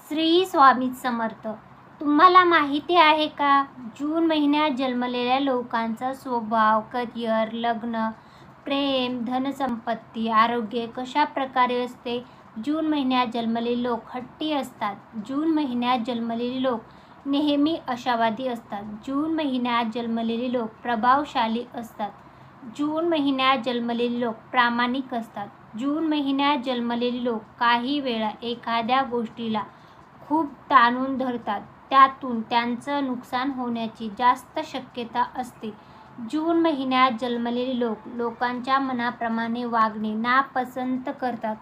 श्री स्वामी समर्थ. तुम्हाला माहिती आहे का, जून महिन्यात जन्मलेल्या लोकांचा स्वभाव, करिअर, लग्न, प्रेम, धनसंपत्ती, आरोग्य कशा प्रकारे असते? जून महिन्यात जन्मलेले लोक हट्टी असतात. जून महिन्यात जन्मलेले लोक नेहमी आशावादी असतात. जून महिन्यात जन्मलेले लोक प्रभावशाली असतात. जून महिन्यात जन्मलेले लोक प्रामाणिक असतात. जून महिन्यात जन्मलेले लोक काही वेळा एखाद्या गोष्टीला खूप ताणून धरतात, त्यातून त्यांचं नुकसान होण्याची जास्त शक्यता असते. जून महिन्यात जन्मलेले लोक लोकांच्या मनाप्रमाणे वागणे नापसंत करतात.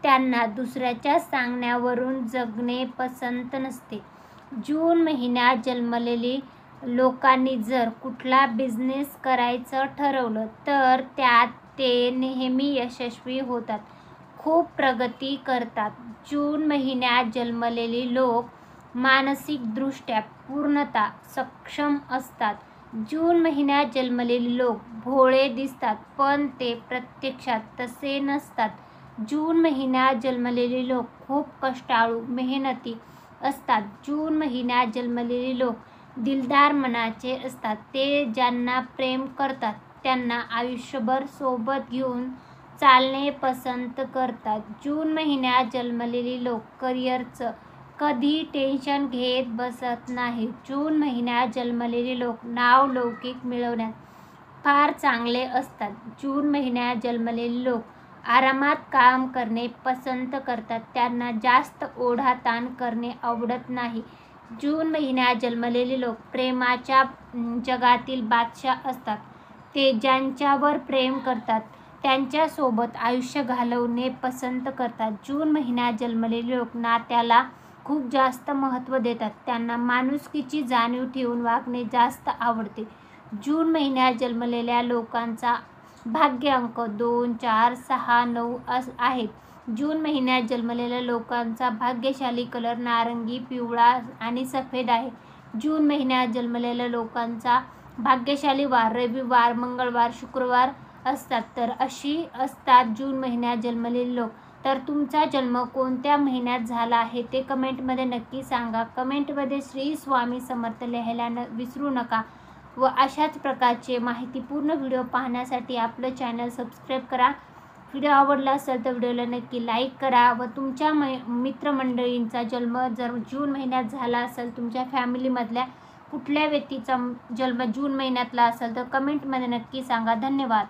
त्यांना दुसऱ्याच्या सांगण्यावरून जगणे पसंत नसते. जून महिन्यात जन्मलेली लोकांनी जर कुठला बिझनेस करायचं ठरवलं तर त्यात ते नेहमी यशस्वी होतात, खूप प्रगती करतात. जून महिन्यात जन्मलेले लोक मानसिकदृष्ट्या पूर्णतः सक्षम असतात. जून महिन्यात जन्मलेले लोक भोळे दिसतात, पण ते प्रत्यक्षात तसे नसतात. जून महिन्यात जन्मलेले लोक खूप कष्टाळू, मेहनती असतात. जून महिन्यात जन्मलेले लोक दिलदार मनाचे असतात. ते ज्यांना प्रेम करतात त्यांना आयुष्यभर सोबत घेऊन चालणे पसंत करतात. जून महिन्यात जन्मलेले लोक करिअरचं कधी टेन्शन घेत बसत नाहीत. जून महिन्यात जन्मलेले लोक नावलौकिक मिळवण्यात फार चांगले असतात. जून महिन्यात जन्मलेले लोक आरामात काम करणे पसंत करतात. त्यांना जास्त ओढाताण करणे आवडत नाही. जून महिन्यात जन्मलेले लोक प्रेमाच्या जगातील बादशाह असतात. ते ज्यांच्यावर प्रेम करतात त्यांच्यासोबत आयुष्य घालवणे पसंत करतात. जून महिन्यात जन्मलेले लोक नात्याला खूप जास्त महत्त्व देतात. त्यांना माणुसकीची जाणीव ठेवून वागणे जास्त आवडते. जून महिन्यात जन्मलेल्या लोकांचा भाग्य अंक 2, 4, 6, 9 आहेत. जून महिन्यात जन्मलेल्या लोकांचा भाग्यशाली कलर नारंगी, पिवळा आणि सफेद आहे. जून महिन्यात जन्मलेल्या लोकांचा भाग्यशाली वार रविवार, मंगळवार, शुक्रवार असतात. तर अशी असतात जून महिन्यात जन्मलेले लोक. तर तुमचा जन्म कोणत्या महिन्यात झाला आहे ते कमेंटमध्ये नक्की सांगा. कमेंटमध्ये श्री स्वामी समर्थ लिहायला विसरू नका. व अशाच प्रकारचे माहितीपूर्ण व्हिडिओ पाहण्यासाठी आपलं चॅनल सबस्क्राईब करा. व्हिडिओ आवडला असेल तर व्हिडिओला नक्की लाईक करा. व तुमच्या मित्रमंडळींचा जन्म जर जून महिन्यात झाला असेल, तुमच्या फॅमिलीमधल्या कुठल्या व्यक्तीचा जन्म जून महिन्यातला असेल तर कमेंटमध्ये नक्की सांगा. धन्यवाद.